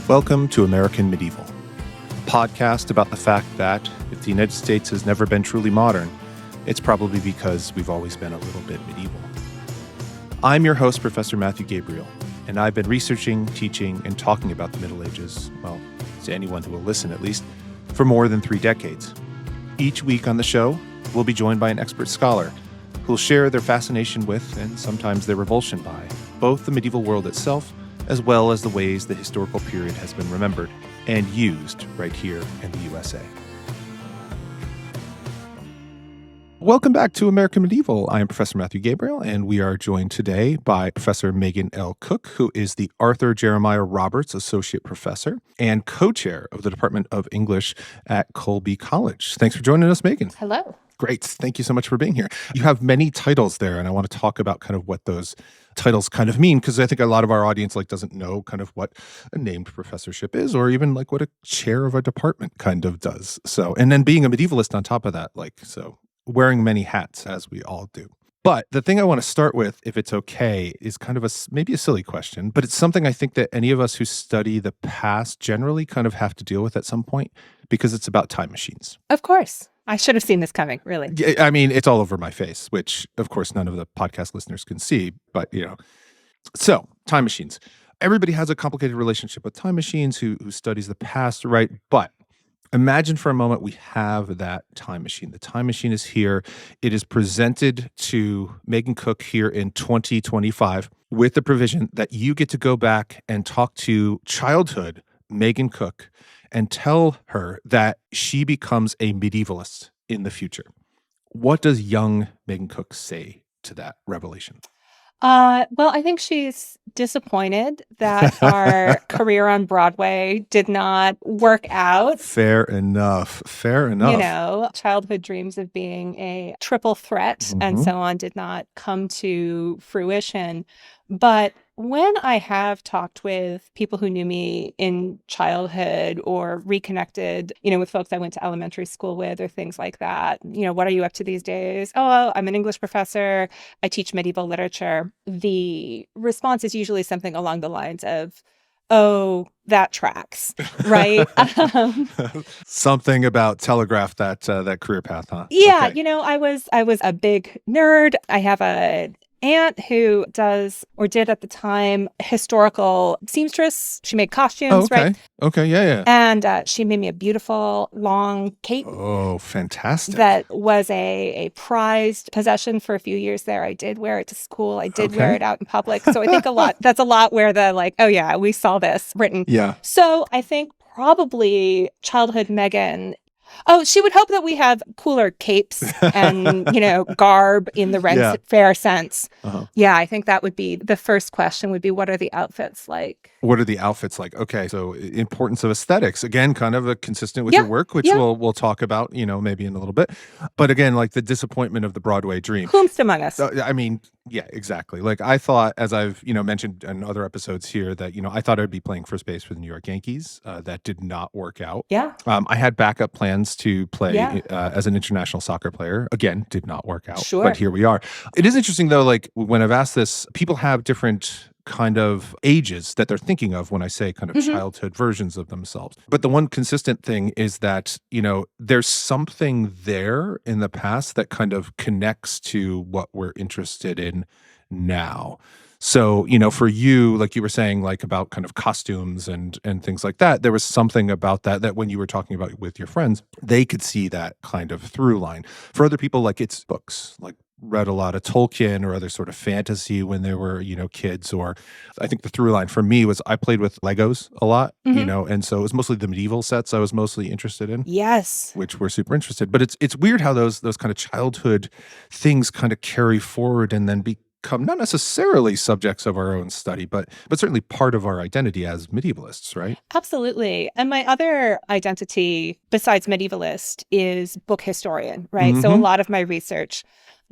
Welcome to American Medieval, a podcast about the fact that if the United States has never been truly modern, it's probably because we've always been a little bit medieval. I'm your host, Professor Matthew Gabriele, and I've been researching, teaching, and talking about the Middle Ages, well, to anyone who will listen at least, for more than 3 decades. Each week on the show, we'll be joined by an expert scholar who'll share their fascination with, and sometimes their revulsion by, both the medieval world itself as well as the ways the historical period has been remembered and used right here in the USA. Welcome back to American Medieval. I am Professor Matthew Gabriele, and we are joined today by Professor Megan L. Cook, who is the Arthur Jeremiah Roberts Associate Professor and co-chair of the Department of English at Colby College. Thanks for joining us, Megan. Hello. Great. Thank you so much for being here. You have many titles there, and I want to talk about kind of what those titles kind of mean, because I think a lot of our audience doesn't know kind of what a named professorship is, or even what a chair of a department kind of does. So, and then being a medievalist on top of that, so wearing many hats, as we all do. But the thing I want to start with, if it's okay, is kind of maybe a silly question, but it's something I think that any of us who study the past generally kind of have to deal with at some point, because it's about time machines. Of course. I should have seen this coming, really. Yeah, I mean, it's all over my face, which, of course, none of the podcast listeners can see, but, So, time machines. Everybody has a complicated relationship with time machines who studies the past, right? But imagine for a moment we have that time machine. The time machine is here. It is presented to Megan Cook here in 2025 with the provision that you get to go back and talk to childhood Megan Cook and tell her that she becomes a medievalist in the future. What does young Megan Cook say to that revelation? Well, I think she's disappointed that our career on Broadway did not work out. Fair enough. Childhood dreams of being a triple threat and so on did not come to fruition. But when I have talked with people who knew me in childhood or reconnected, with folks I went to elementary school with or things like that, what are you up to these days? Oh, I'm an English professor. I teach medieval literature. The response is usually something along the lines of, oh, that tracks, right? Something about telegraph that career path, huh? Yeah, okay. I was a big nerd. I have an aunt who does, or did at the time, historical seamstress. She made costumes, right? Okay, yeah. And she made me a beautiful long cape. Oh, fantastic. That was a prized possession for a few years there. I did wear it to school. I did wear it out in public. So I think that's a lot where the oh yeah, we saw this written. Yeah. So I think probably childhood Megan, she would hope that we have cooler capes and, garb in the fair sense. Uh-huh. Yeah, I think that would be the first question would be, what are the outfits like? What are the outfits like? Okay, so importance of aesthetics. Again, kind of consistent with your work, which we'll talk about, maybe in a little bit. But again, the disappointment of the Broadway dream. Whomst among us? I mean, yeah, exactly. I thought, as I've, mentioned in other episodes here, that, I thought I'd be playing first base for the New York Yankees. That did not work out. Yeah. I had backup plans to play as an international soccer player. Again, did not work out. Sure. But here we are. It is interesting, though, when I've asked this, people have different kind of ages that they're thinking of when I say kind of childhood versions of themselves. But the one consistent thing is that, there's something there in the past that kind of connects to what we're interested in now. So, for you, like you were saying, about kind of costumes and things like that, there was something about that when you were talking about it with your friends, they could see that kind of through line. For other people, it's books, read a lot of Tolkien or other sort of fantasy when they were, kids. Or I think the through line for me was I played with Legos a lot, and so it was mostly the medieval sets I was mostly interested in. Yes. Which were super interested. But it's weird how those kind of childhood things kind of carry forward and then become not necessarily subjects of our own study, but certainly part of our identity as medievalists, right? Absolutely. And my other identity besides medievalist is book historian, right? So a lot of my research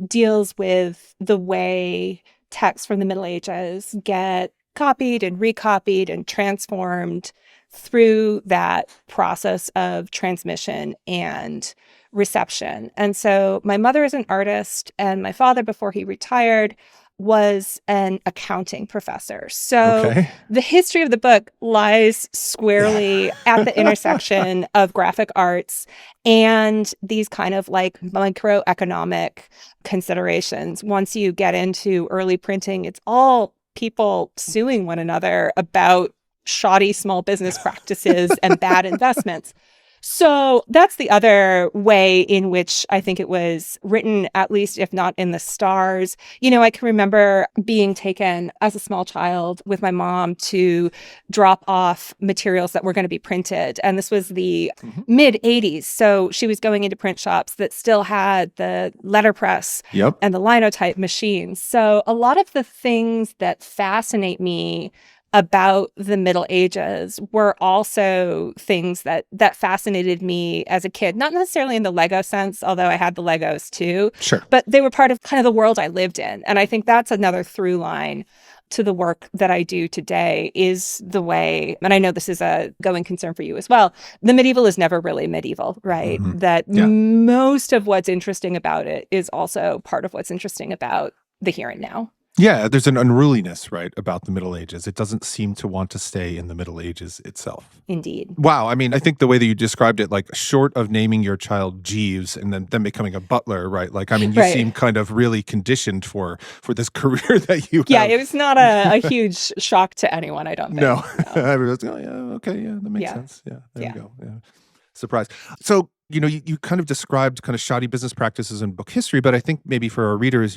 deals with the way texts from the Middle Ages get copied and recopied and transformed through that process of transmission and reception. And so my mother is an artist, and my father, before he retired, was an accounting professor. So Okay. the history of the book lies squarely at the intersection of graphic arts and these kind of like microeconomic considerations. Once you get into early printing, it's all people suing one another about shoddy small business practices and bad investments. So that's the other way in which I think it was written, at least if not in the stars. I can remember being taken as a small child with my mom to drop off materials that were going to be printed. And this was the mid 80s. So she was going into print shops that still had the letterpress and the linotype machines. So a lot of the things that fascinate me about the Middle Ages were also things that fascinated me as a kid, not necessarily in the Lego sense, although I had the Legos too. Sure. But they were part of kind of the world I lived in. And I think that's another through line to the work that I do today is the way, and I know this is a going concern for you as well, the medieval is never really medieval, right? That most of what's interesting about it is also part of what's interesting about the here and now. Yeah, there's an unruliness, right, about the Middle Ages. It doesn't seem to want to stay in the Middle Ages itself. Indeed. Wow. I mean, I think the way that you described it, like short of naming your child Jeeves and then becoming a butler, right? Like, I mean, you seem kind of really conditioned for this career that you have. Yeah, it was not a huge shock to anyone, I don't think. No. Everyone's going, yeah, okay, yeah, that makes sense. Yeah, there you go. Yeah. Surprise. So, you kind of described kind of shoddy business practices in book history, but I think maybe for our readers,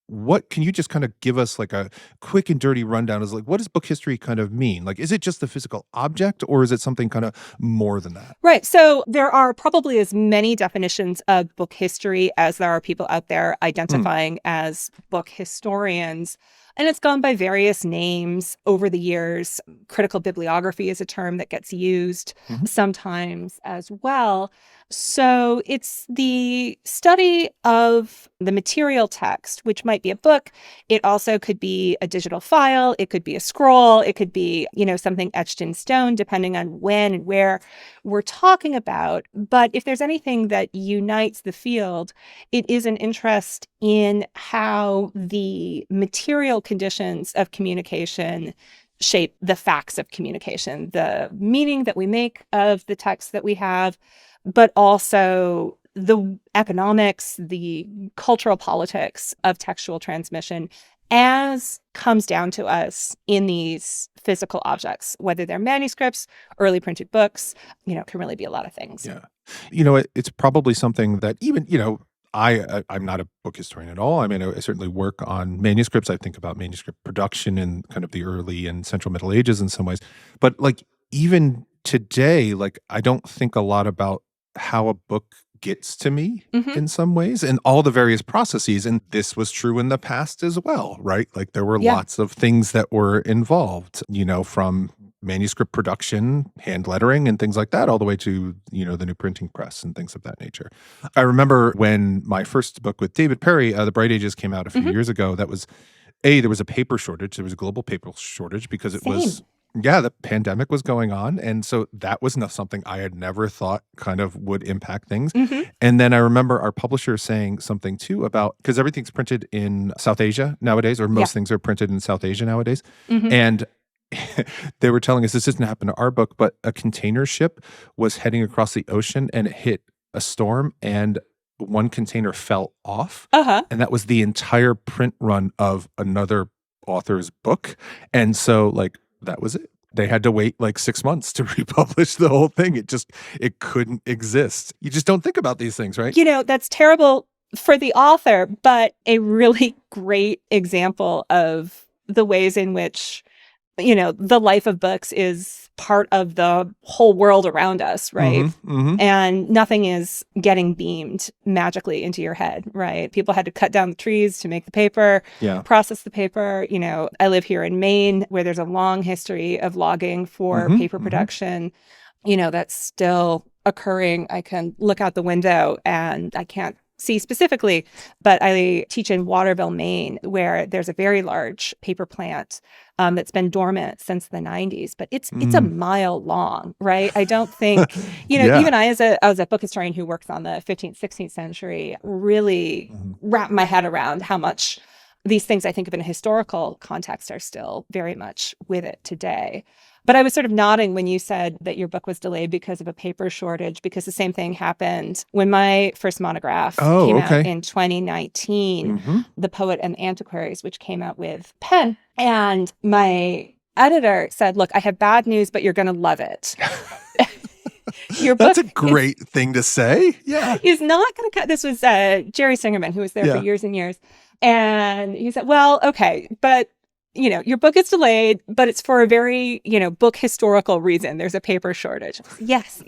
what can you just kind of give us like a quick and dirty rundown is like, what does book history kind of mean? Like, is it just the physical object or is it something kind of more than that? Right. So there are probably as many definitions of book history as there are people out there identifying as book historians. And it's gone by various names over the years. Critical bibliography is a term that gets used sometimes as well. So it's the study of the material text, which might be a book. It also could be a digital file. It could be a scroll. It could be, something etched in stone, depending on when and where we're talking about. But if there's anything that unites the field, it is an interest in how the material conditions of communication shape the facts of communication, the meaning that we make of the text that we have, but also the economics, the cultural politics of textual transmission as comes down to us in these physical objects, whether they're manuscripts, early printed books, can really be a lot of things. Yeah. It's probably something that even, I'm not a book historian at all. I mean, I certainly work on manuscripts. I think about manuscript production in kind of the early and central Middle Ages in some ways. But like even today, like I don't think a lot about how a book gets to me in some ways and all the various processes. And this was true in the past as well, right? Like there were lots of things that were involved, from manuscript production, hand lettering and things like that, all the way to, the new printing press and things of that nature. I remember when my first book with David Perry, The Bright Ages, came out a few years ago, there was a paper shortage. There was a global paper shortage because it was the pandemic was going on. And so that was something I had never thought kind of would impact things. And then I remember our publisher saying something too about, because everything's printed in South Asia nowadays, or most things are printed in South Asia nowadays. And they were telling us this doesn't happen to our book, but a container ship was heading across the ocean and it hit a storm and one container fell off. And that was the entire print run of another author's book. And so like, that was it. They had to wait like 6 months to republish the whole thing. It couldn't exist. You just don't think about these things, right? That's terrible for the author, but a really great example of the ways in which, the life of books is part of the whole world around us, right? And nothing is getting beamed magically into your head, right? People had to cut down the trees to make the paper, process the paper. I live here in Maine where there's a long history of logging for paper production. That's still occurring. I can look out the window and I can't see specifically, but I teach in Waterville, Maine, where there's a very large paper plant that's been dormant since the 90s, but it's a mile long, right? I don't think, even I as a book historian who works on the 15th, 16th century, really wrap my head around how much these things I think of in a historical context are still very much with it today. But I was sort of nodding when you said that your book was delayed because of a paper shortage, because the same thing happened when my first monograph came out in 2019, The Poet and the Antiquaries, which came out with Penn. And my editor said, look, I have bad news, but you're going to love it. That's a great thing to say. Yeah. He's not going to cut. This was Jerry Singerman, who was there for years and years. And he said, well, okay, but your book is delayed, but it's for a very, book historical reason. There's a paper shortage. Yes.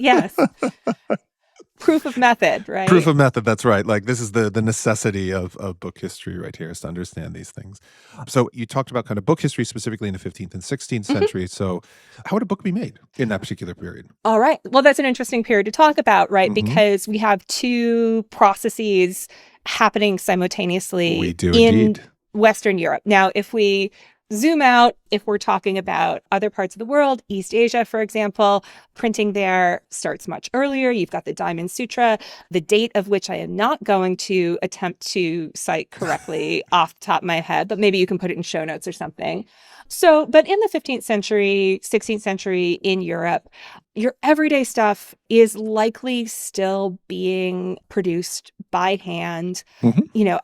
Proof of method, right? Proof of method, that's right. Like, this is the necessity of book history right here, is to understand these things. So you talked about kind of book history specifically in the 15th and 16th century. So how would a book be made in that particular period? All right. Well, that's an interesting period to talk about, right? Because we have two processes happening simultaneously in Western Europe. Now, if we zoom out, if we're talking about other parts of the world, East Asia, for example, printing there starts much earlier. You've got the Diamond Sutra, the date of which I am not going to attempt to cite correctly off the top of my head, but maybe you can put it in show notes or something. So, but in the 15th century, 16th century in Europe, your everyday stuff is likely still being produced by hand.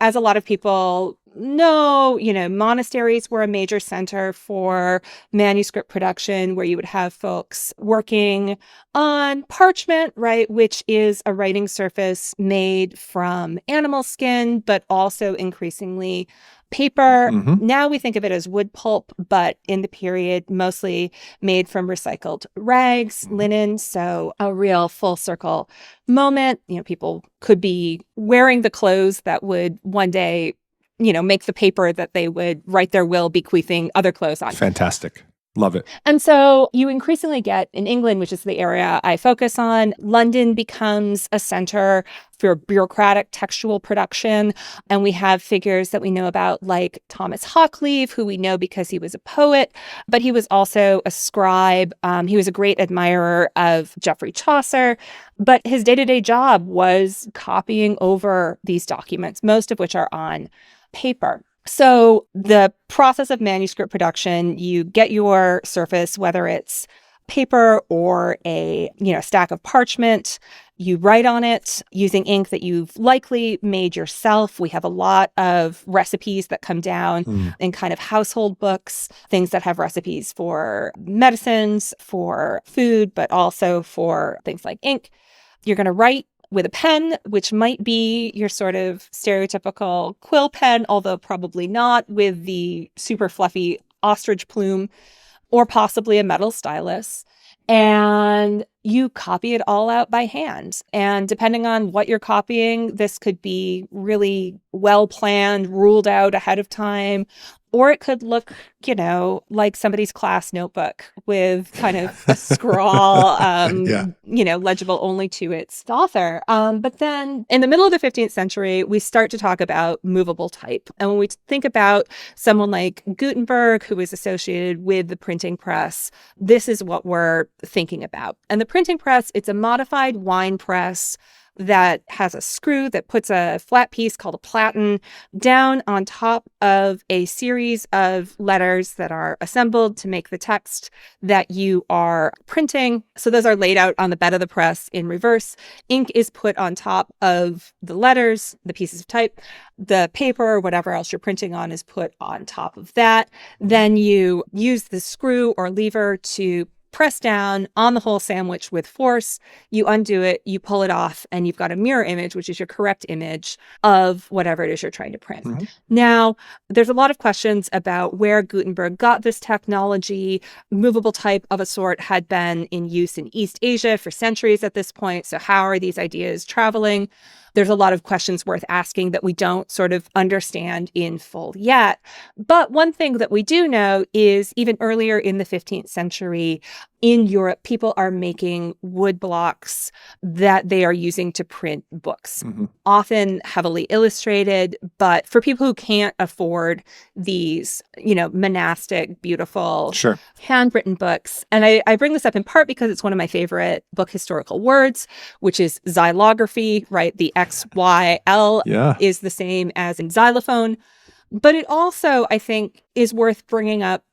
As a lot of people know, monasteries were a major center for manuscript production, where you would have folks working on parchment, right, which is a writing surface made from animal skin, but also increasingly paper. Now we think of it as wood pulp, but in the period, mostly made from recycled rags, linen. So a real full circle moment. People could be wearing the clothes that would one day make the paper that they would write their will bequeathing other clothes on. Fantastic. Love it. And so you increasingly get in England, which is the area I focus on, London becomes a center for bureaucratic textual production. And we have figures that we know about like Thomas Hockleave, who we know because he was a poet, but he was also a scribe. He was a great admirer of Geoffrey Chaucer, but his day-to-day job was copying over these documents, most of which are on paper. So the process of manuscript production, you get your surface, whether it's paper or a stack of parchment, you write on it using ink that you've likely made yourself. We have a lot of recipes that come down in kind of household books, things that have recipes for medicines, for food, but also for things like ink. You're going to write with a pen, which might be your sort of stereotypical quill pen, although probably not, with the super fluffy ostrich plume, or possibly a metal stylus. And you copy it all out by hand. And depending on what you're copying, this could be really well planned, ruled out ahead of time, or it could look, like somebody's class notebook with kind of a scrawl, legible only to its author. But then in the middle of the 15th century, we start to talk about movable type. And when we think about someone like Gutenberg, who is associated with the printing press, this is what we're thinking about. And the printing press, it's a modified wine press that has a screw that puts a flat piece called a platen down on top of a series of letters that are assembled to make the text that you are printing. So those are laid out on the bed of the press in reverse. Ink is put on top of the letters, the pieces of type. The paper or whatever else you're printing on is put on top of that. Then you use the screw or lever to press down on the whole sandwich with force, you undo it, you pull it off, and you've got a mirror image, which is your correct image of whatever it is you're trying to print. Now, there's a lot of questions about where Gutenberg got this technology. Movable type of a sort had been in use in East Asia for centuries at this point. So how are these ideas traveling? There's a lot of questions worth asking that we don't sort of understand in full yet. But one thing that we do know is even earlier in the 15th century, in Europe, people are making wood blocks that they are using to print books, often heavily illustrated. But for people who can't afford these, monastic, beautiful, handwritten books, and I bring this up in part because it's one of my favorite book historical words, which is xylography, right? The XYL is the same as in xylophone. But it also, I think, is worth bringing up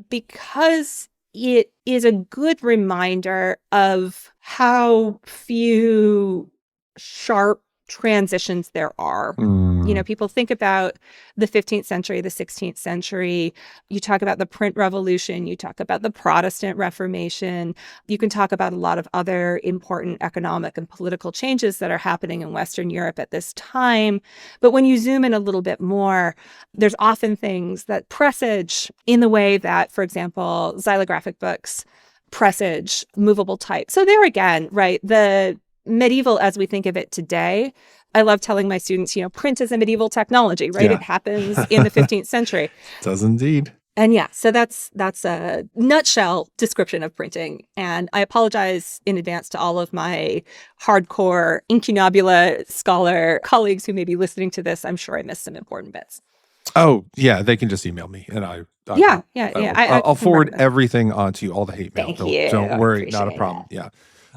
because it is a good reminder of how few sharp transitions there are. You know, people think about the 15th century, the 16th century. You talk about the print revolution. You talk about the Protestant Reformation. You can talk about a lot of other important economic and political changes that are happening in Western Europe at this time. But when you zoom in a little bit more, there's often things that presage in the way that, for example, xylographic books presage movable type. So there again, right, the medieval as we think of it today, I love telling my students, you know, print is a medieval technology, right? Yeah. It happens in the 15th century. It does indeed. And yeah, so that's a nutshell description of printing. And I apologize in advance to all of my hardcore incunabula scholar colleagues who may be listening to this. I'm sure I missed some important bits. Oh, yeah, they can just email me and I'll forward everything onto you, all the hate mail. Thank you. Don't worry, not a problem. Yeah.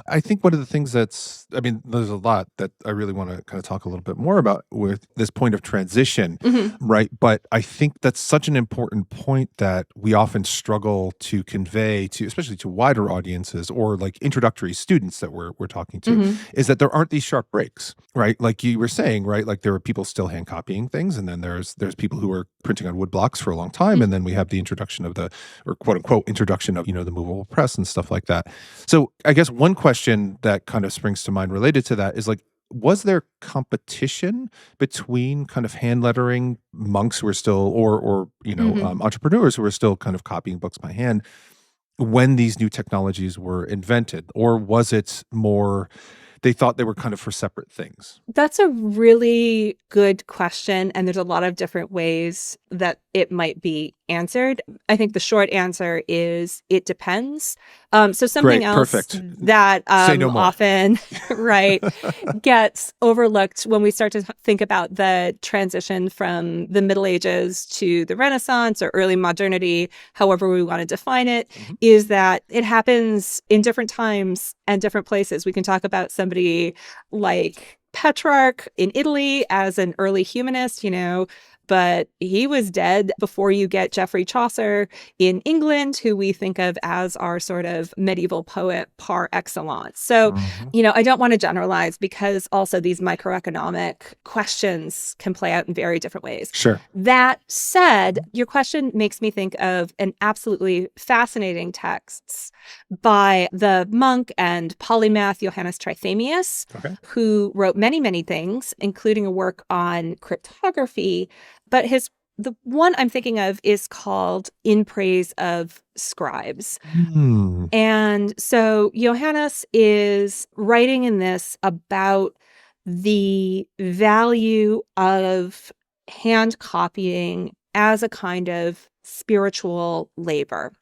I think one of the things there's a lot that I really want to kind of talk a little bit more about with this point of transition, right? But I think that's such an important point that we often struggle to convey to, especially to wider audiences or like introductory students that we're talking to, is that there aren't these sharp breaks, right? Like you were saying, right? Like there are people still hand copying things, and then there's people who are printing on wood blocks for a long time, and then we have the introduction of or quote unquote introduction of, you know, the movable press and stuff like that. So I guess one question that kind of springs to mind related to that is like, was there competition between kind of hand lettering monks who are still, or you know, entrepreneurs who are still kind of copying books by hand when these new technologies were invented? Or was it more they thought they were kind of for separate things? That's a really good question. And there's a lot of different ways that it might be answered. I think the short answer is it depends. So something else that often right gets overlooked when we start to think about the transition from the Middle Ages to the Renaissance or early modernity, however we want to define it, is that it happens in different times and different places. We can talk about somebody like Petrarch in Italy as an early humanist, you know, but he was dead before you get Geoffrey Chaucer in England, who we think of as our sort of medieval poet par excellence. So, you know, I don't want to generalize because also these microeconomic questions can play out in very different ways. Sure. That said, your question makes me think of an absolutely fascinating text by the monk and polymath Johannes Trithemius, who wrote many, many things, including a work on cryptography. But the one I'm thinking of is called In Praise of Scribes. And so Johannes is writing in this about the value of hand copying as a kind of spiritual labor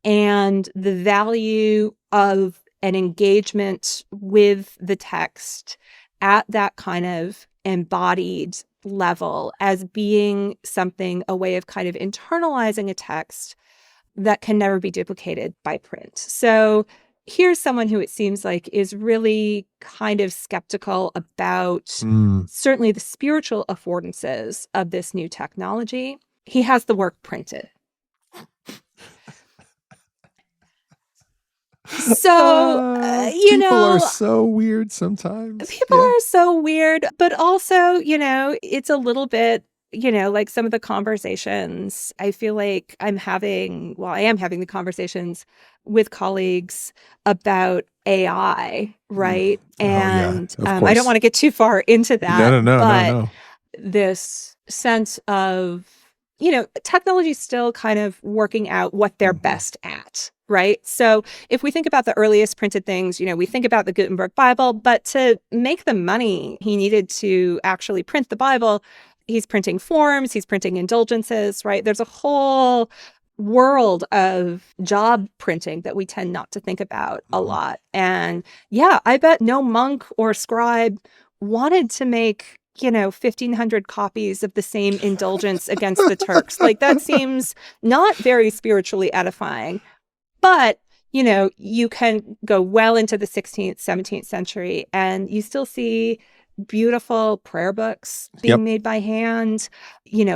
and the value of an engagement with the text at that kind of embodied level as being something, a way of kind of internalizing a text that can never be duplicated by print. So here's someone who it seems like is really kind of skeptical about certainly the spiritual affordances of this new technology. He has the work printed. So, you know, people are so weird sometimes. People are so weird, but also, you know, it's a little bit, you know, like some of the conversations I feel like I am having the conversations with colleagues about AI, right? And I don't want to get too far into that. No. This sense of, you know, technology is still kind of working out what they're best at. Right. So if we think about the earliest printed things, you know, we think about the Gutenberg Bible, but to make the money he needed to actually print the Bible, he's printing forms, he's printing indulgences, right? There's a whole world of job printing that we tend not to think about a lot. And yeah, I bet no monk or scribe wanted to make, you know, 1,500 copies of the same indulgence against the Turks. Like that seems not very spiritually edifying. But, you know, you can go well into the 16th, 17th century and you still see beautiful prayer books being made by hand,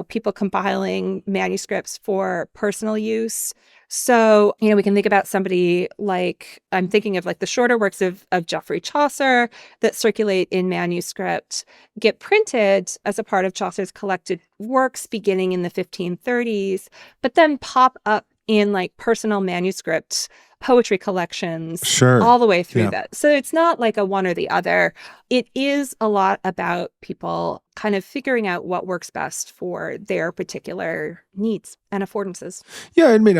people compiling manuscripts for personal use. So, we can think about somebody like, I'm thinking of like the shorter works of Geoffrey Chaucer that circulate in manuscript, get printed as a part of Chaucer's collected works beginning in the 1530s, but then pop up in like personal manuscript poetry collections all the way through that. So it's not like a one or the other. It is a lot about people kind of figuring out what works best for their particular needs and affordances. Yeah, I mean,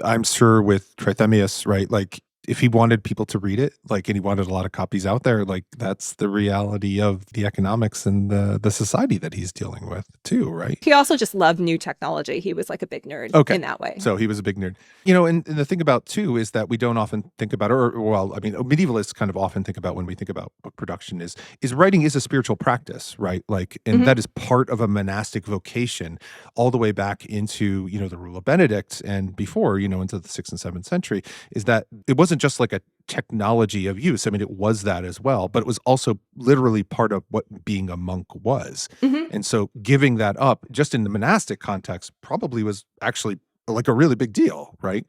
I'm sure with Trithemius, right? Like, if he wanted people to read it, like, and he wanted a lot of copies out there, like, that's the reality of the economics and the society that he's dealing with too, right? He also just loved new technology. He was like a big nerd in that way. So he was a big nerd. And the thing about too is that we don't often think about, medievalists kind of often think about when we think about book production is writing is a spiritual practice, right? Like, and that is part of a monastic vocation all the way back into, the rule of Benedict and before, into the 6th and 7th century, is that it wasn't just like a technology of use. I mean, it was that as well, but it was also literally part of what being a monk was. And so giving that up just in the monastic context probably was actually like a really big deal, right?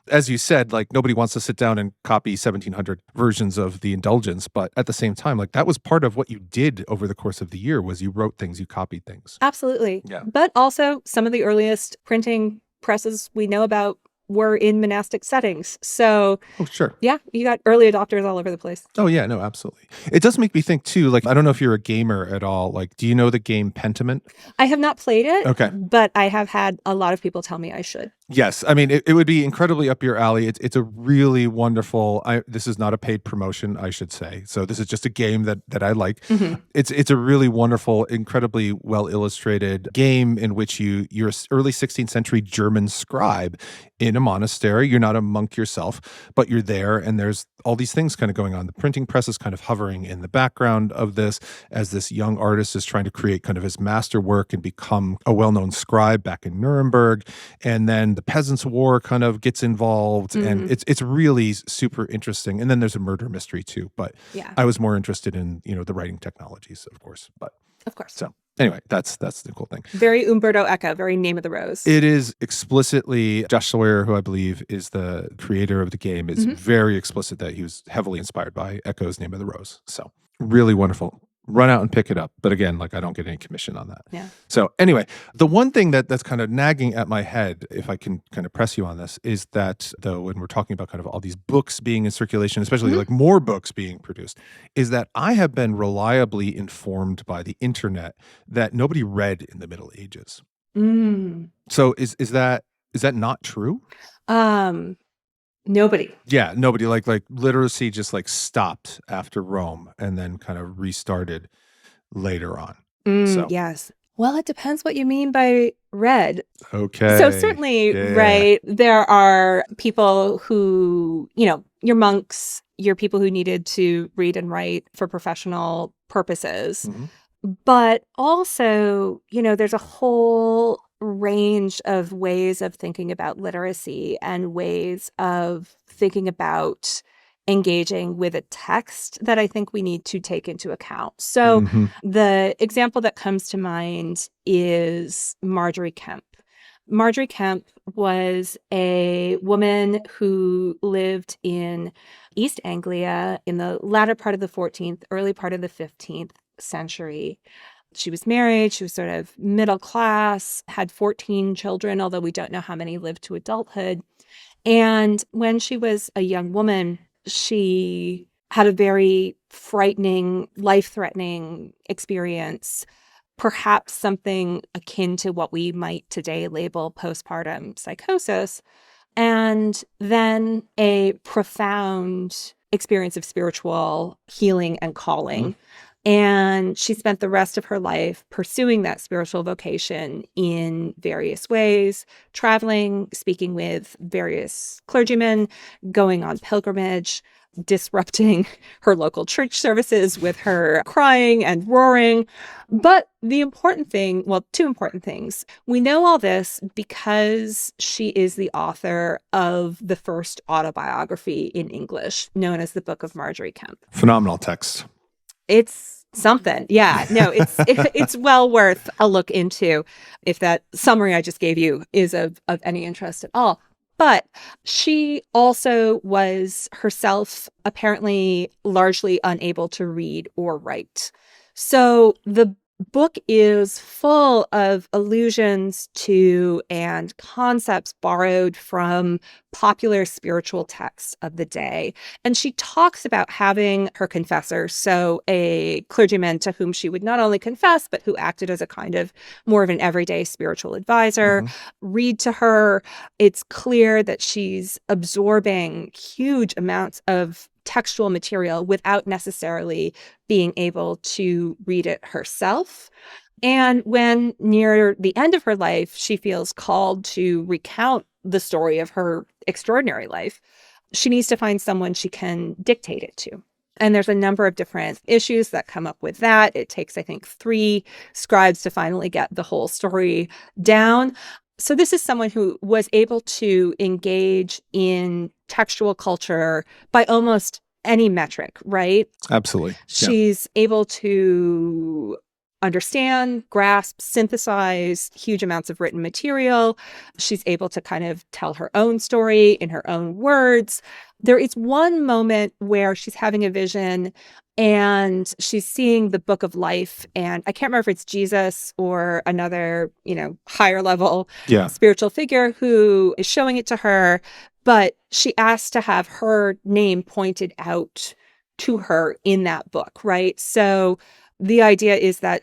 As you said, like nobody wants to sit down and copy 1700 versions of the Indulgence, but at the same time, like that was part of what you did over the course of the year was you wrote things, you copied things. Absolutely. Yeah. But also some of the earliest printing presses we know about were in monastic settings. So, sure. Yeah, you got early adopters all over the place. Oh, yeah, no, absolutely. It does make me think, too, like, I don't know if you're a gamer at all. Like, do you know the game Pentiment? I have not played it. Okay. But I have had a lot of people tell me I should. Yes. I mean, it would be incredibly up your alley. It's a really wonderful, this is not a paid promotion, I should say. So this is just a game that I like. It's a really wonderful, incredibly well illustrated game in which you're an early 16th century German scribe in a monastery. You're not a monk yourself, but you're there and there's all these things kind of going on. The printing press is kind of hovering in the background of this as this young artist is trying to create kind of his masterwork and become a well-known scribe back in Nuremberg. And then the Peasants' War kind of gets involved and it's really super interesting. And then there's a murder mystery too, but I was more interested in, the writing technologies, of course. So anyway, that's the cool thing. Very Umberto Eco, very Name of the Rose. It is explicitly, Josh Sawyer, who I believe is the creator of the game, is very explicit that he was heavily inspired by Eco's Name of the Rose. So really wonderful. Run out and pick it up. But again, like I don't get any commission on that. Yeah. So anyway, the one thing that's kind of nagging at my head, if I can kind of press you on this, is that though when we're talking about kind of all these books being in circulation, especially like more books being produced, is that I have been reliably informed by the internet that nobody read in the Middle Ages. So is that not true? Nobody. Yeah, nobody. Like literacy just like stopped after Rome and then kind of restarted later on. Yes. Well, it depends what you mean by read. Okay. So certainly, right, there are people who, your monks, your people who needed to read and write for professional purposes. But also, there's a whole range of ways of thinking about literacy and ways of thinking about engaging with a text that I think we need to take into account. So the example that comes to mind is Marjorie Kemp. Marjorie Kemp was a woman who lived in East Anglia in the latter part of the 14th, early part of the 15th century. She was married, she was sort of middle class, had 14 children, although we don't know how many lived to adulthood. And when she was a young woman, she had a very frightening, life-threatening experience, perhaps something akin to what we might today label postpartum psychosis, and then a profound experience of spiritual healing and calling. And she spent the rest of her life pursuing that spiritual vocation in various ways, traveling, speaking with various clergymen, going on pilgrimage, disrupting her local church services with her crying and roaring. But the important thing, well, two important things. We know all this because she is the author of the first autobiography in English, known as the Book of Marjorie Kemp. Phenomenal text. It's something. Yeah, no, it's well worth a look into if that summary I just gave you is of any interest at all. But she also was herself apparently largely unable to read or write. So the book is full of allusions to and concepts borrowed from popular spiritual texts of the day. And she talks about having her confessor, so a clergyman to whom she would not only confess, but who acted as a kind of more of an everyday spiritual advisor, read to her. It's clear that she's absorbing huge amounts of textual material without necessarily being able to read it herself. And when near the end of her life, she feels called to recount the story of her extraordinary life, she needs to find someone she can dictate it to. And there's a number of different issues that come up with that. It takes, I think, 3 scribes to finally get the whole story down. So this is someone who was able to engage in textual culture by almost any metric, right? Absolutely. She's able to understand, grasp, synthesize huge amounts of written material. She's able to kind of tell her own story in her own words. There is one moment where she's having a vision and she's seeing the book of life. And I can't remember if it's Jesus or another, higher level spiritual figure who is showing it to her. But she asked to have her name pointed out to her in that book, right? So the idea is that,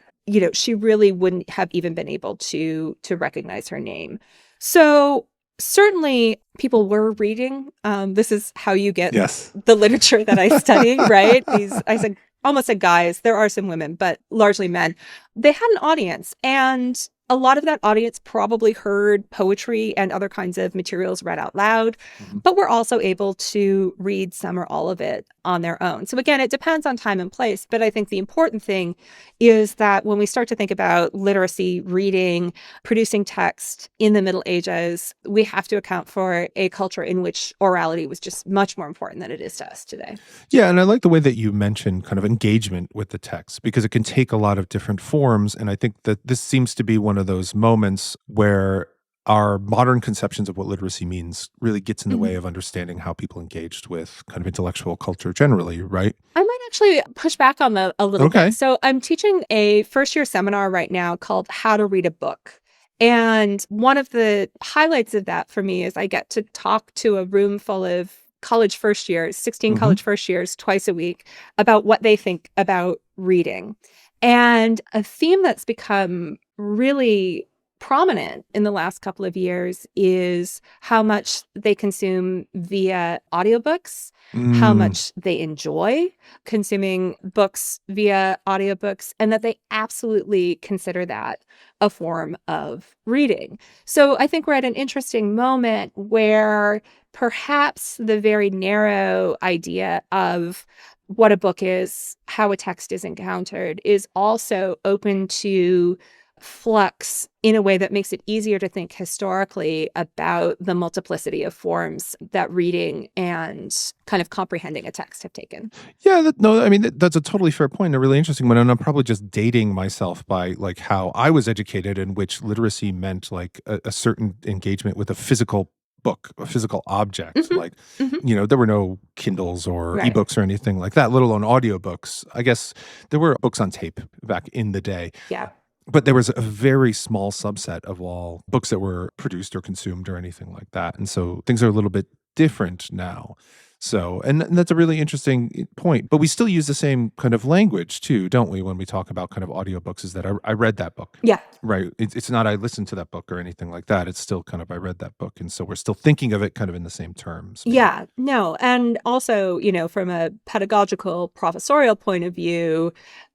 she really wouldn't have even been able to recognize her name. So certainly people were reading. This is how you get the literature that I study, right? I almost said guys. There are some women, but largely men. They had an audience, and a lot of that audience probably heard poetry and other kinds of materials read out loud, but were also able to read some or all of it on their own. So again, it depends on time and place, but I think the important thing is that when we start to think about literacy, reading, producing text in the Middle Ages, we have to account for a culture in which orality was just much more important than it is to us today. Yeah, and I like the way that you mentioned kind of engagement with the text, because it can take a lot of different forms. And I think that this seems to be one of those moments where our modern conceptions of what literacy means really gets in the way of understanding how people engaged with kind of intellectual culture generally, right? I might actually push back on that a little bit. So I'm teaching a first-year seminar right now called How to Read a Book. And one of the highlights of that for me is I get to talk to a room full of college first years, 16 college first years, twice a week, about what they think about reading. And a theme that's become really prominent in the last couple of years is how much they consume via audiobooks, how much they enjoy consuming books via audiobooks, and that they absolutely consider that a form of reading. So I think we're at an interesting moment where perhaps the very narrow idea of what a book is, how a text is encountered, is also open to flux in a way that makes it easier to think historically about the multiplicity of forms that reading and kind of comprehending a text have taken. Yeah, that's a totally fair point, a really interesting one. And I'm probably just dating myself by like how I was educated, in which literacy meant like a certain engagement with a physical book, a physical object. Like, there were no Kindles or ebooks or anything like that, let alone audiobooks. I guess there were books on tape back in the day. Yeah. But there was a very small subset of all books that were produced or consumed or anything like that. And so things are a little bit different now. So, and that's a really interesting point. But we still use the same kind of language too, don't we, when we talk about kind of audiobooks, is that I read that book. Yeah. Right. It's not I listened to that book or anything like that. It's still kind of I read that book. And so we're still thinking of it kind of in the same terms. Maybe. Yeah. No. And also, from a pedagogical professorial point of view,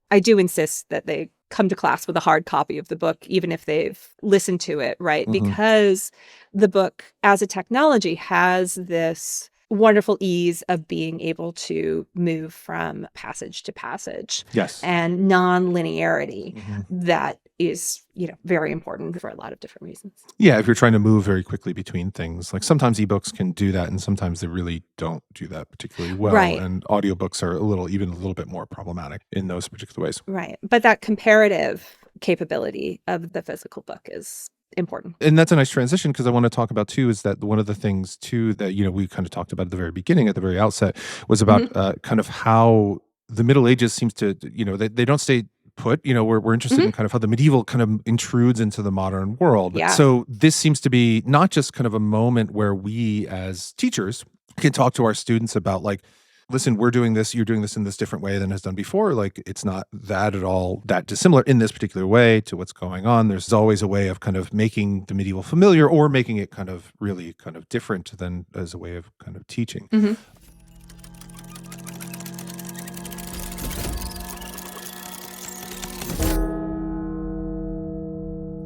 I do insist that they come to class with a hard copy of the book, even if they've listened to it, right? Because the book as a technology has this wonderful ease of being able to move from passage to passage. Yes. And non-linearity that is, very important for a lot of different reasons. Yeah, if you're trying to move very quickly between things, like sometimes ebooks can do that and sometimes they really don't do that particularly well. Right. And audiobooks are even a little bit more problematic in those particular ways. Right. But that comparative capability of the physical book is important. And that's a nice transition, because I want to talk about too is that one of the things too that we kind of talked about at the very beginning, at the very outset, was about kind of how the Middle Ages seems to they don't stay put. We're interested in kind of how the medieval kind of intrudes into the modern world. Yeah. So this seems to be not just kind of a moment where we as teachers can talk to our students about like, listen, we're doing this, you're doing this in this different way than has done before. Like, it's not that at all that dissimilar in this particular way to what's going on. There's always a way of kind of making the medieval familiar or making it kind of really kind of different than as a way of kind of teaching.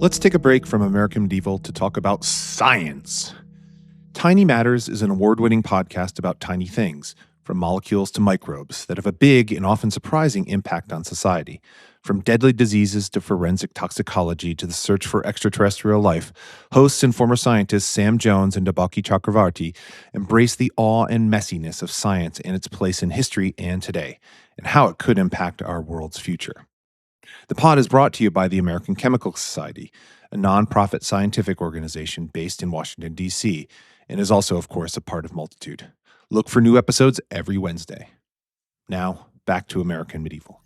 Let's take a break from American Medieval to talk about science. Tiny Matters is an award-winning podcast about tiny things, from molecules to microbes, that have a big and often surprising impact on society. From deadly diseases to forensic toxicology to the search for extraterrestrial life, hosts and former scientists Sam Jones and Debaki Chakravarti embrace the awe and messiness of science and its place in history and today, and how it could impact our world's future. The pod is brought to you by the American Chemical Society, a nonprofit scientific organization based in Washington, D.C., and is also, of course, a part of Multitude. Look for new episodes every Wednesday. Now, back to American Medieval.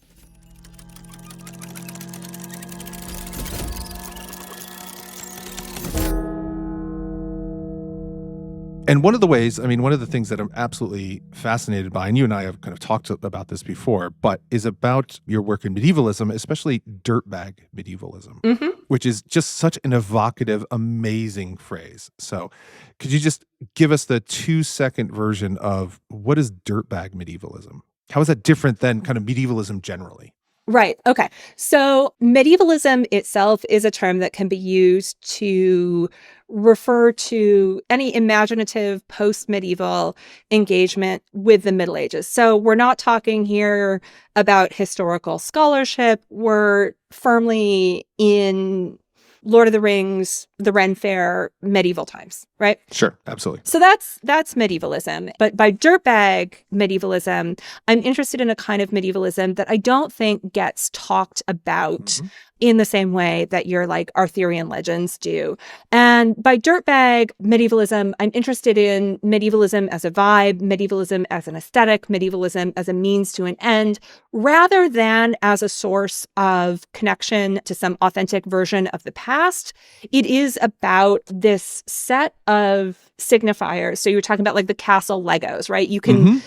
And one of the things that I'm absolutely fascinated by, and you and I have kind of talked about this before, but is about your work in medievalism, especially dirtbag medievalism, which is just such an evocative, amazing phrase. So could you just give us the 2-second version of what is dirtbag medievalism? How is that different than kind of medievalism generally? Right. Okay. So medievalism itself is a term that can be used to refer to any imaginative post-medieval engagement with the Middle Ages. So we're not talking here about historical scholarship. We're firmly in Lord of the Rings, the Ren Fair, medieval times, right? Sure, absolutely. So that's medievalism. But by dirtbag medievalism, I'm interested in a kind of medievalism that I don't think gets talked about in the same way that your like Arthurian legends do. And by dirtbag medievalism, I'm interested in medievalism as a vibe, medievalism as an aesthetic, medievalism as a means to an end, rather than as a source of connection to some authentic version of the past. It is about this set of signifiers. So you were talking about like the castle Legos, right? You can,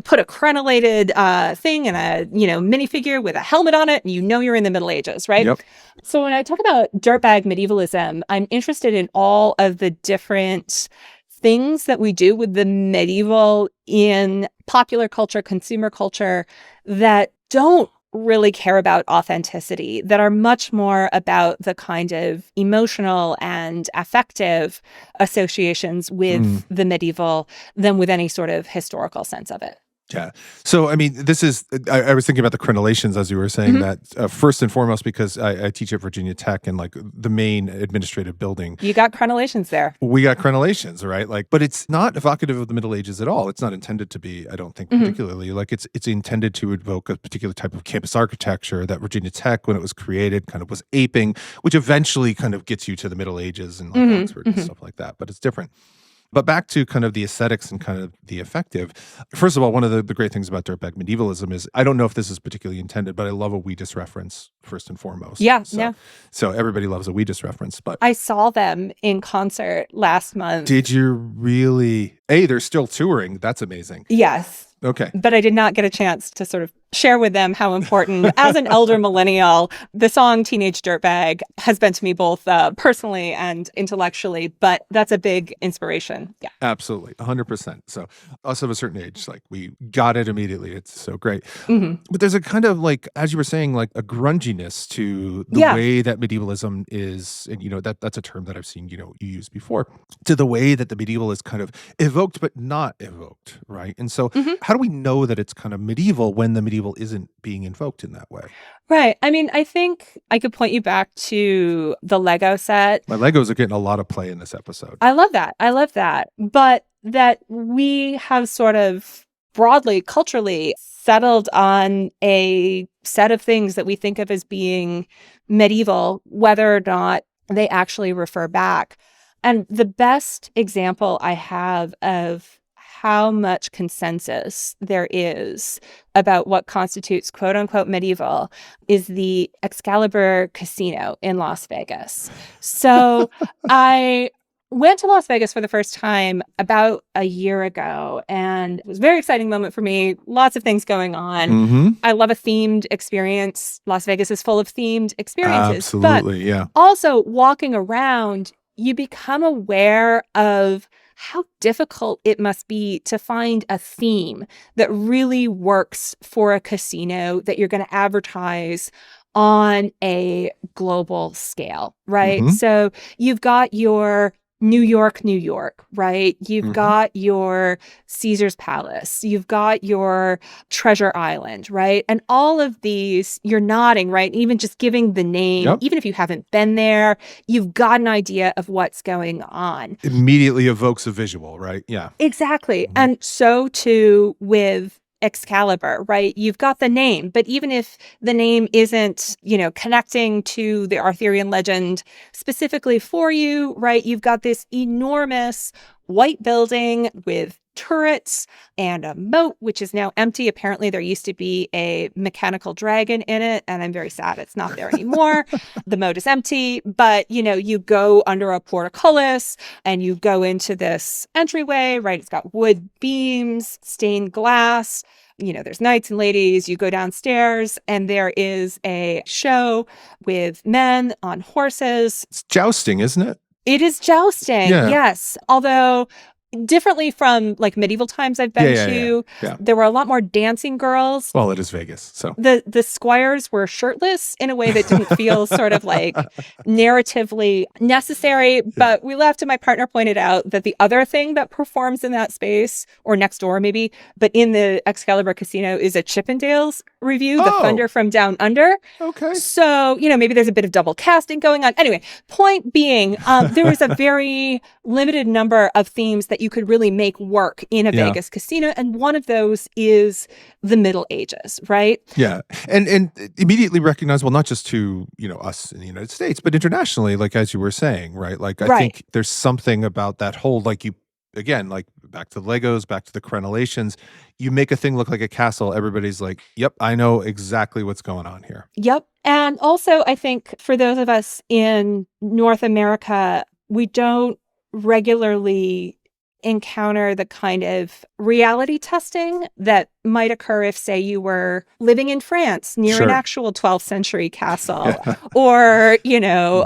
put a crenellated thing and a, minifigure with a helmet on it, and you're in the Middle Ages, right? Yep. So when I talk about dirtbag medievalism, I'm interested in all of the different things that we do with the medieval in popular culture, consumer culture, that don't really care about authenticity, that are much more about the kind of emotional and affective associations with the medieval than with any sort of historical sense of it. Yeah. So, I mean, this is, I was thinking about the crenellations as you were saying that first and foremost, because I teach at Virginia Tech and like the main administrative building. You got crenellations there. We got crenellations, right? Like, but it's not evocative of the Middle Ages at all. It's not intended to be, I don't think, particularly. Like it's intended to evoke a particular type of campus architecture that Virginia Tech, when it was created, kind of was aping, which eventually kind of gets you to the Middle Ages and like Oxford and stuff like that. But it's different. But back to kind of the aesthetics and kind of the effective. First of all, one of the great things about dirtbag medievalism is, I don't know if this is particularly intended, but I love a Wheatus reference first and foremost. Yeah, So everybody loves a Wheatus reference. But I saw them in concert last month. Did you really? They're still touring. That's amazing. Yes. Okay. But I did not get a chance to sort of share with them how important, as an elder millennial, the song Teenage Dirtbag has been to me both personally and intellectually, but that's a big inspiration. Yeah. Absolutely. 100%. So us of a certain age, like we got it immediately. It's so great. Mm-hmm. But there's a kind of like, as you were saying, like a grunginess to the way that medievalism is, and that's a term that I've seen, you use before, to the way that the medieval is kind of evoked, but not evoked, right? And so how do we know that it's kind of medieval when the medieval isn't being invoked in that way? Right. I mean, I think I could point you back to the Lego set. My Legos are getting a lot of play in this episode. I love that. I love that. But that we have sort of broadly, culturally settled on a set of things that we think of as being medieval, whether or not they actually refer back. And the best example I have of how much consensus there is about what constitutes quote unquote medieval is the Excalibur Casino in Las Vegas. So I went to Las Vegas for the first time about a year ago, and it was a very exciting moment for me. Lots of things going on. I love a themed experience. Las Vegas is full of themed experiences. Absolutely, yeah. Also, walking around, you become aware of how difficult it must be to find a theme that really works for a casino that you're going to advertise on a global scale, right? So you've got your New York, right? You've got your Caesar's Palace. You've got your Treasure Island, right? And all of these, you're nodding, right? Even just giving the name, even if you haven't been there, you've got an idea of what's going on. Immediately evokes a visual, right? Yeah. Exactly. And so too with Excalibur, right? You've got the name, but even if the name isn't, connecting to the Arthurian legend specifically for you, right? You've got this enormous white building with turrets and a moat, which is now empty. Apparently, there used to be a mechanical dragon in it, and I'm very sad it's not there anymore. The moat is empty, but, you go under a portcullis and you go into this entryway, right? It's got wood beams, stained glass. There's knights and ladies. You go downstairs and there is a show with men on horses. It's jousting, isn't it? It is jousting, yes. Although differently from like medieval times I've been to, there were a lot more dancing girls. Well, it is Vegas, so. The squires were shirtless in a way that didn't feel sort of like narratively necessary. But we left and my partner pointed out that the other thing that performs in that space, or next door maybe, but in the Excalibur Casino is a Chippendales review, The Thunder from Down Under. Okay. So, maybe there's a bit of double casting going on. Anyway, point being, there was a very limited number of themes that you could really make work in a Vegas casino. And one of those is the Middle Ages, right? Yeah. And immediately recognizable, not just to, us in the United States, but internationally, like as you were saying, right? Like I think there's something about that whole, like again, like back to the Legos, back to the crenellations, you make a thing look like a castle. Everybody's like, yep, I know exactly what's going on here. Yep. And also I think for those of us in North America, we don't regularly encounter the kind of reality testing that might occur if, say, you were living in France near an actual 12th century castle or,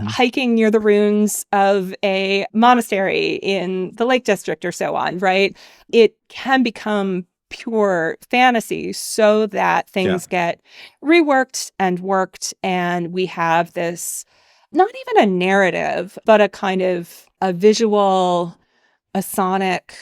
hiking near the ruins of a monastery in the Lake District or so on, right? It can become pure fantasy so that things get reworked and worked, and we have this, not even a narrative, but a kind of a visual, a sonic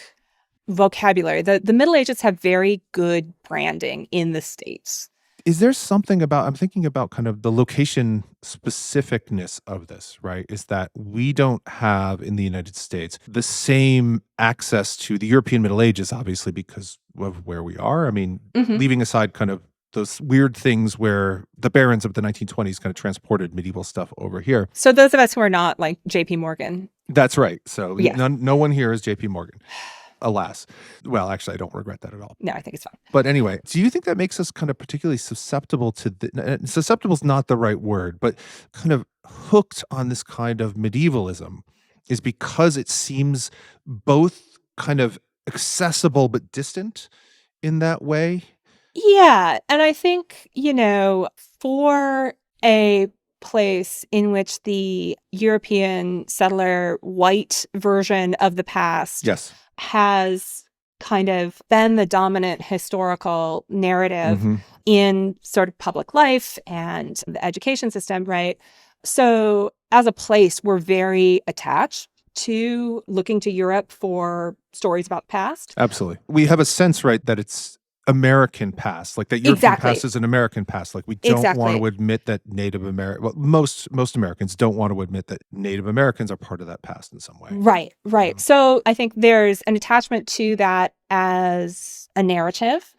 vocabulary. The Middle Ages have very good branding in the States. Is there something about, I'm thinking about kind of the location specificness of this, right? Is that we don't have in the United States the same access to the European Middle Ages, obviously, because of where we are. I mean, leaving aside kind of those weird things where the barons of the 1920s kind of transported medieval stuff over here. So those of us who are not like J.P. Morgan. That's right. So no one here is J.P. Morgan. Alas. Well, actually, I don't regret that at all. No, I think it's fine. But anyway, do you think that makes us kind of particularly susceptible to susceptible is not the right word, but kind of hooked on this kind of medievalism is because it seems both kind of accessible but distant in that way? Yeah. And I think, for a place in which the European settler white version of the past Yes. has kind of been the dominant historical narrative in sort of public life and the education system, right? So as a place, we're very attached to looking to Europe for stories about the past. Absolutely. We have a sense, right, that it's American past, like that European past is an American past. Like we don't want to admit that Native American, well, most Americans don't want to admit that Native Americans are part of that past in some way. Right, right. So I think there's an attachment to that as a narrative.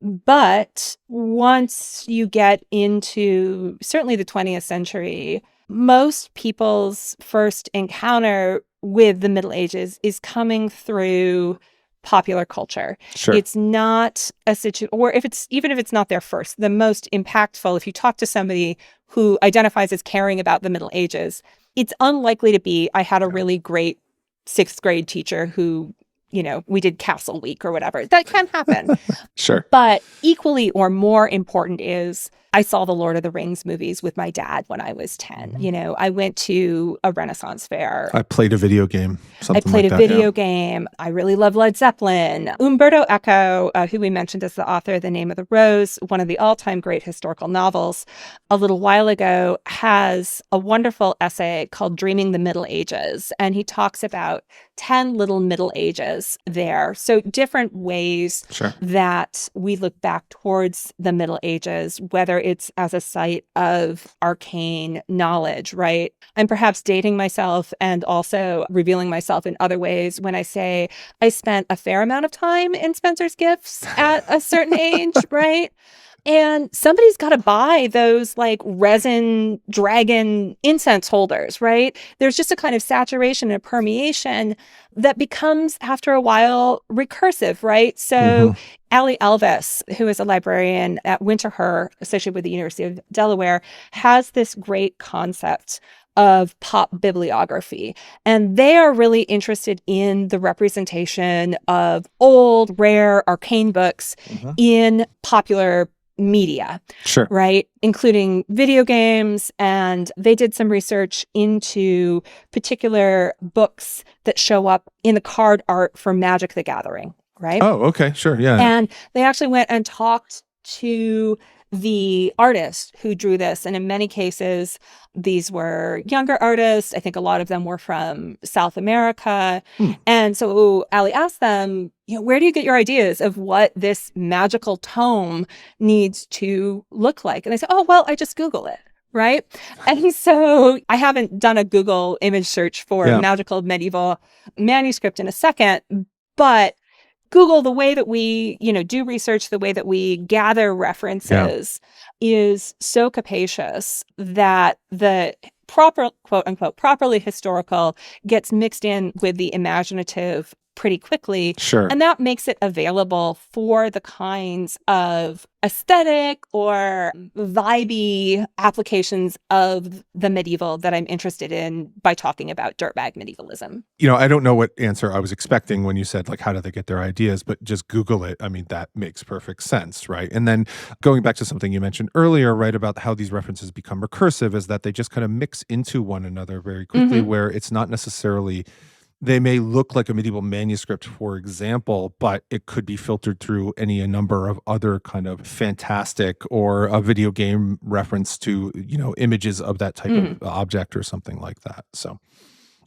But once you get into certainly the 20th century, most people's first encounter with the Middle Ages is coming through popular culture. Sure. It's not a situation, or even if it's not their first, the most impactful, if you talk to somebody who identifies as caring about the Middle Ages, it's unlikely to be, I had a really great 6th grade teacher who, we did Castle Week or whatever. That can happen. Sure. But equally or more important is I saw the Lord of the Rings movies with my dad when I was 10. I went to a Renaissance fair. I played a video game. I played a video game. I really love Led Zeppelin. Umberto Eco, who we mentioned as the author of The Name of the Rose, one of the all-time great historical novels, a little while ago has a wonderful essay called Dreaming the Middle Ages. And he talks about 10 little Middle Ages there. So different ways that we look back towards the Middle Ages, whether it's as a site of arcane knowledge, right? I'm perhaps dating myself and also revealing myself in other ways when I say I spent a fair amount of time in Spencer's Gifts at a certain age, right? And somebody's got to buy those like resin dragon incense holders, right? There's just a kind of saturation and permeation that becomes after a while recursive, right? So Ali Elvis, who is a librarian at Winterthur, associated with the University of Delaware, has this great concept of pop bibliography. And they are really interested in the representation of old, rare, arcane books in popular media, right? Including video games. And they did some research into particular books that show up in the card art for Magic the Gathering, right? Oh, okay. Sure. Yeah. And they actually went and talked to the artist who drew this. And in many cases, these were younger artists. I think a lot of them were from South America. And so Ali asked them, where do you get your ideas of what this magical tome needs to look like? And they said, oh, well, I just Google it. Right. And so I haven't done a Google image search for magical medieval manuscript in a second, but Google, the way that we, do research, the way that we gather references is so capacious that the proper, quote unquote, properly historical gets mixed in with the imaginative pretty quickly. And that makes it available for the kinds of aesthetic or vibey applications of the medieval that I'm interested in by talking about dirtbag medievalism. I don't know what answer I was expecting when you said, like, how do they get their ideas? But just Google it. I mean, that makes perfect sense, right? And then going back to something you mentioned earlier, right, about how these references become recursive is that they just kind of mix into one another very quickly, where it's not necessarily... They may look like a medieval manuscript, for example, but it could be filtered through any number of other kind of fantastic or a video game reference to, images of that type of object or something like that. So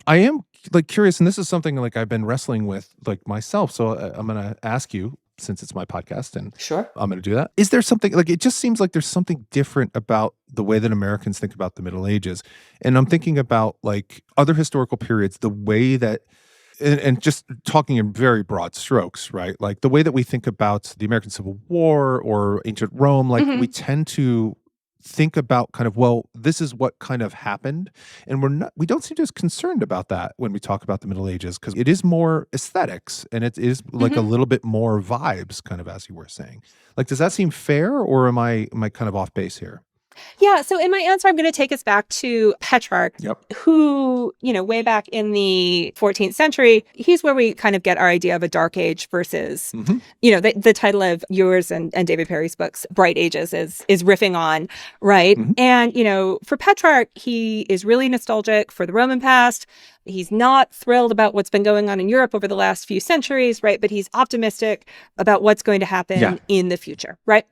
I am like curious, and this is something like I've been wrestling with like myself. So I'm going to ask you, since it's my podcast, and I'm going to do that. Is there something like, it just seems like there's something different about the way that Americans think about the Middle Ages. And I'm thinking about like other historical periods, the way that, and just talking in very broad strokes, right? Like the way that we think about the American Civil War or ancient Rome, like we tend to think about kind of, well, this is what kind of happened. And we don't seem to be as concerned about that when we talk about the Middle Ages, because it is more aesthetics and it is like a little bit more vibes, kind of, as you were saying. Like, does that seem fair, or am I kind of off base here? Yeah. So in my answer, I'm going to take us back to Petrarch, who, way back in the 14th century, he's where we kind of get our idea of a dark age versus, the title of yours and David Perry's books, Bright Ages, is riffing on, right? And, for Petrarch, he is really nostalgic for the Roman past. He's not thrilled about what's been going on in Europe over the last few centuries, right? But he's optimistic about what's going to happen in the future, right?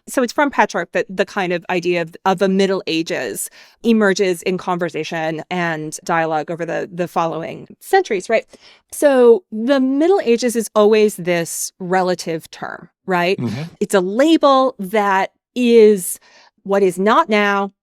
So it's from Petrarch that the kind of idea of the Middle Ages emerges in conversation and dialogue over the following centuries, right? So the Middle Ages is always this relative term, right? It's a label that is what is not now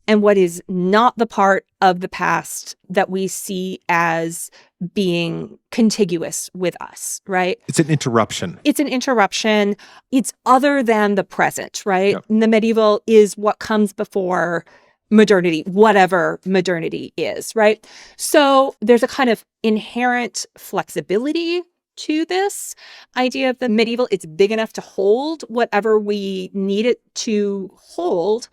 and what is not the part of the past that we see as being contiguous with us, right? It's an interruption. It's an interruption. It's other than the present, right? And the medieval is what comes before modernity, whatever modernity is, right? So there's a kind of inherent flexibility to this idea of the medieval. It's big enough to hold whatever we need it to hold.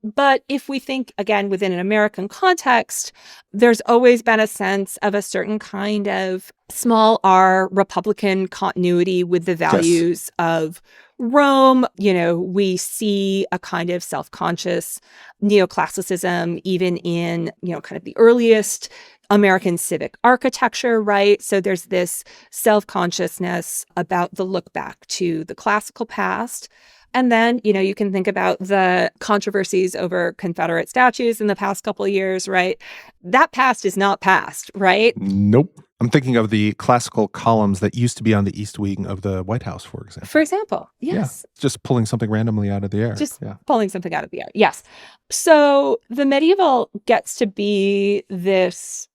But if we think, again, within an American context, there's always been a sense of a certain kind of small r Republican continuity with the values of Rome. We see a kind of self-conscious neoclassicism even in, kind of the earliest American civic architecture, right? So there's this self-consciousness about the look back to the classical past. And then, you can think about the controversies over Confederate statues in the past couple of years, right? That past is not past, right? Nope. I'm thinking of the classical columns that used to be on the east wing of the White House, for example. For example, yes. Yeah, just pulling something randomly out of the air. Just pulling something out of the air, yes. So the medieval gets to be this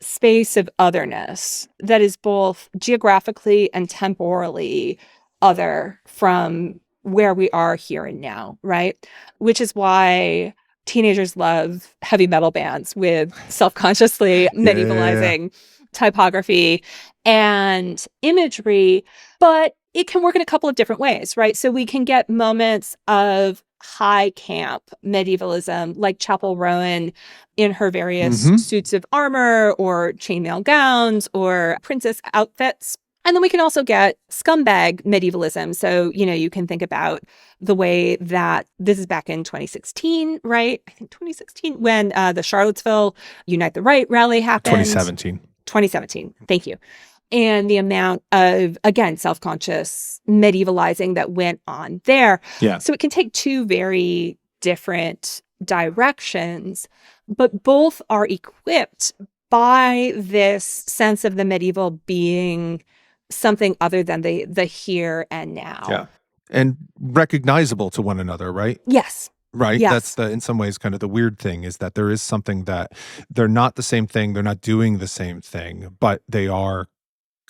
space of otherness that is both geographically and temporally other from where we are here and now, right? Which is why teenagers love heavy metal bands with self-consciously medievalizing typography and imagery, but it can work in a couple of different ways, right? So we can get moments of high camp medievalism, like Chapel Rowan in her various suits of armor or chainmail gowns or princess outfits. And then we can also get scumbag medievalism. So, you can think about the way that this is back in 2016, right? I think 2016, when the Charlottesville Unite the Right rally happened. 2017. Thank you. And the amount of, again, self-conscious medievalizing that went on there. Yeah. So it can take two very different directions, but both are equipped by this sense of the medieval being something other than the here and now. Yeah. And recognizable to one another, right? Yes. Right? Yes. That's in some ways kind of the weird thing, is that there is something that they're not the same thing, they're not doing the same thing, but they are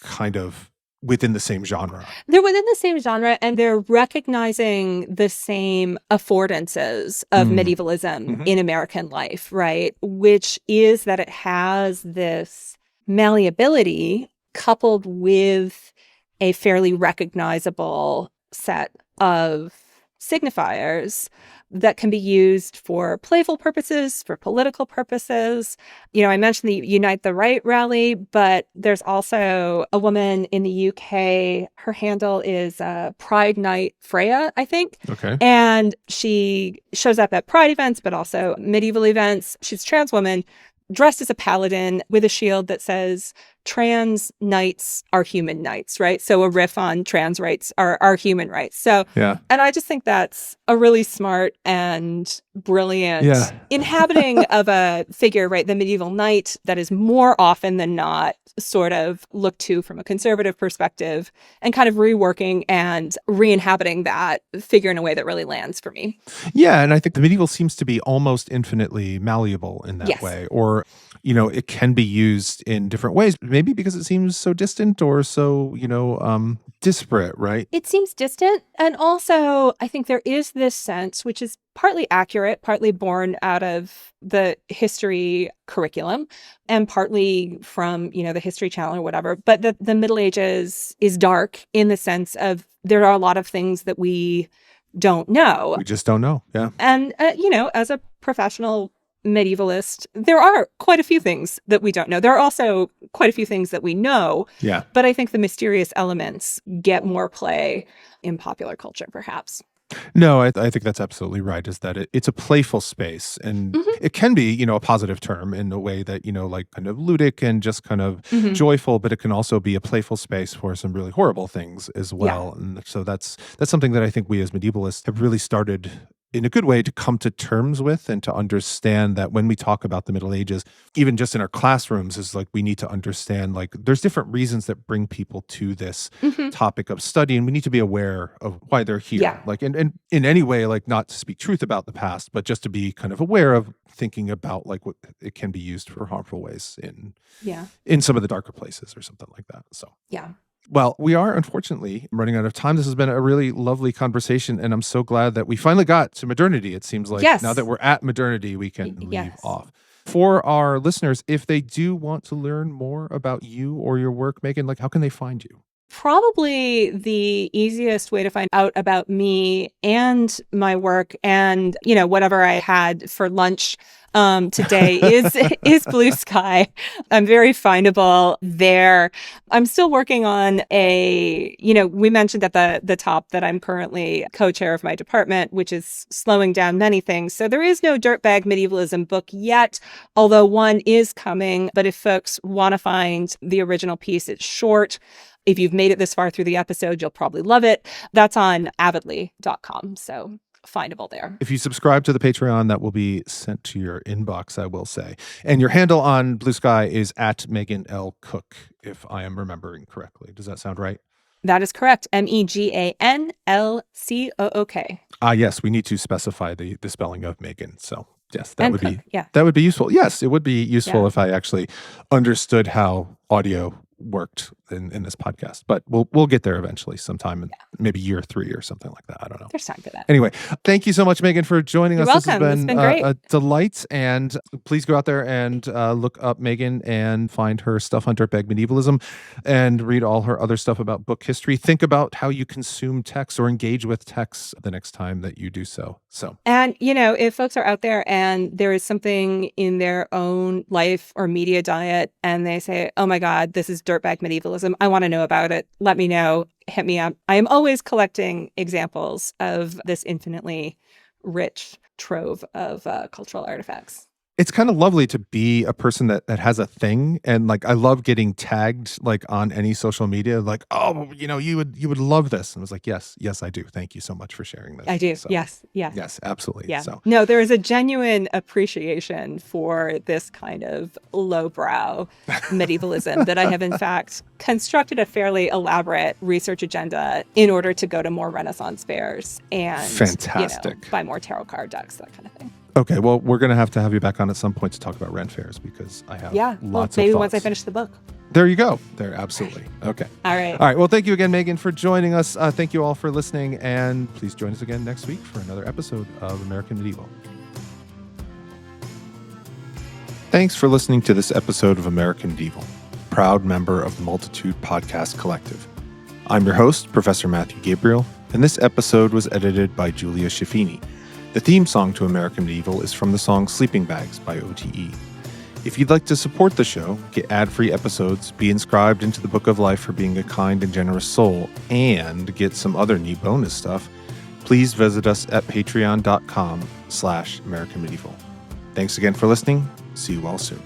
kind of within the same genre. They're within the same genre, and they're recognizing the same affordances of medievalism in American life, right? Which is that it has this malleability coupled with a fairly recognizable set of signifiers that can be used for playful purposes, for political purposes. I mentioned the Unite the Right rally, but there's also a woman in the UK. Her handle is Pride Night Freya, I think. Okay. And she shows up at Pride events, but also medieval events. She's a trans woman dressed as a paladin with a shield that says trans knights are human knights, right? So a riff on trans rights are human rights. So, and I just think that's a really smart and brilliant inhabiting of a figure, right? The medieval knight that is more often than not sort of looked to from a conservative perspective, and kind of reworking and re-inhabiting that figure in a way that really lands for me. Yeah, and I think the medieval seems to be almost infinitely malleable in that way. Or, it can be used in different ways, maybe because it seems so distant or so, disparate, right? It seems distant. And also, I think there is this sense, which is partly accurate, partly born out of the history curriculum and partly from, the History Channel or whatever. But the Middle Ages is dark in the sense of there are a lot of things that we don't know. We just don't know. Yeah. And, as a professional medievalist, there are quite a few things that we don't know. There are also quite a few things that we know. Yeah. But I think the mysterious elements get more play in popular culture, perhaps. No, I think that's absolutely right, is that it's a playful space, and it can be, a positive term in a way that, like kind of ludic and just kind of joyful, but it can also be a playful space for some really horrible things as well. Yeah. And so that's something that I think we as medievalists have really started in a good way to come to terms with, and to understand that when we talk about the Middle Ages, even just in our classrooms, is like we need to understand like there's different reasons that bring people to this topic of study, and we need to be aware of why they're here. Yeah. Like, and in any way, like not to speak truth about the past, but just to be kind of aware of thinking about like what it can be used for harmful ways in some of the darker places or something like that. So yeah. Well, we are unfortunately running out of time. This has been a really lovely conversation, and I'm so glad that we finally got to modernity. It seems like now that we're at modernity, we can leave off. For our listeners, if they do want to learn more about you or your work, Megan, like how can they find you? Probably the easiest way to find out about me and my work and, whatever I had for lunch today is Bluesky. I'm very findable there. I'm still working on we mentioned at the top that I'm currently co-chair of my department, which is slowing down many things. So there is no Dirtbag Medievalism book yet, although one is coming. But if folks want to find the original piece, it's short. If you've made it this far through the episode, you'll probably love it. That's on avidly.com. So findable there. If you subscribe to the Patreon, that will be sent to your inbox, I will say. And your handle on Bluesky is at Megan L. Cook, if I am remembering correctly. Does that sound right? That is correct. MEGANLCOOK. Yes, we need to specify the spelling of Megan. So yes, that would be useful. Yes, it would be useful if I actually understood how audio worked in this podcast, but we'll get there eventually sometime in maybe year 3 or something like that. I don't know. There's time for that. Anyway, thank you so much, Megan, for joining us. You're welcome. This has been great. A delight, and please go out there and look up Megan and find her stuff on Dirtbag Medievalism and read all her other stuff about book history. Think about how you consume text or engage with text the next time that you do so. And, if folks are out there and there is something in their own life or media diet and they say, oh my God, this is Dirtbag Medievalism, I want to know about it. Let me know. Hit me up. I am always collecting examples of this infinitely rich trove of cultural artifacts. It's kind of lovely to be a person that has a thing, and like I love getting tagged like on any social media, like, oh, you would love this, and I was like, yes, I do. Thank you so much for sharing this. I do. So, yes, absolutely. Yeah. So no, there is a genuine appreciation for this kind of lowbrow medievalism that I have in fact constructed a fairly elaborate research agenda in order to go to more Renaissance fairs and fantastic buy more tarot card decks, that kind of thing. Okay, well, we're going to have you back on at some point to talk about Ren fairs, because I have lots of maybe thoughts. Once I finish the book. There you go. There, absolutely. Okay. All right. Well, thank you again, Megan, for joining us. Thank you all for listening, and please join us again next week for another episode of American Medieval. Thanks for listening to this episode of American Medieval, proud member of the Multitude Podcast Collective. I'm your host, Professor Matthew Gabriele, and this episode was edited by Julia Schifini. The theme song to American Medieval is from the song Sleeping Bags by OTE. If you'd like to support the show, get ad-free episodes, be inscribed into the Book of Life for being a kind and generous soul, and get some other neat bonus stuff, please visit us at patreon.com/AmericanMedieval. Thanks again for listening. See you all soon.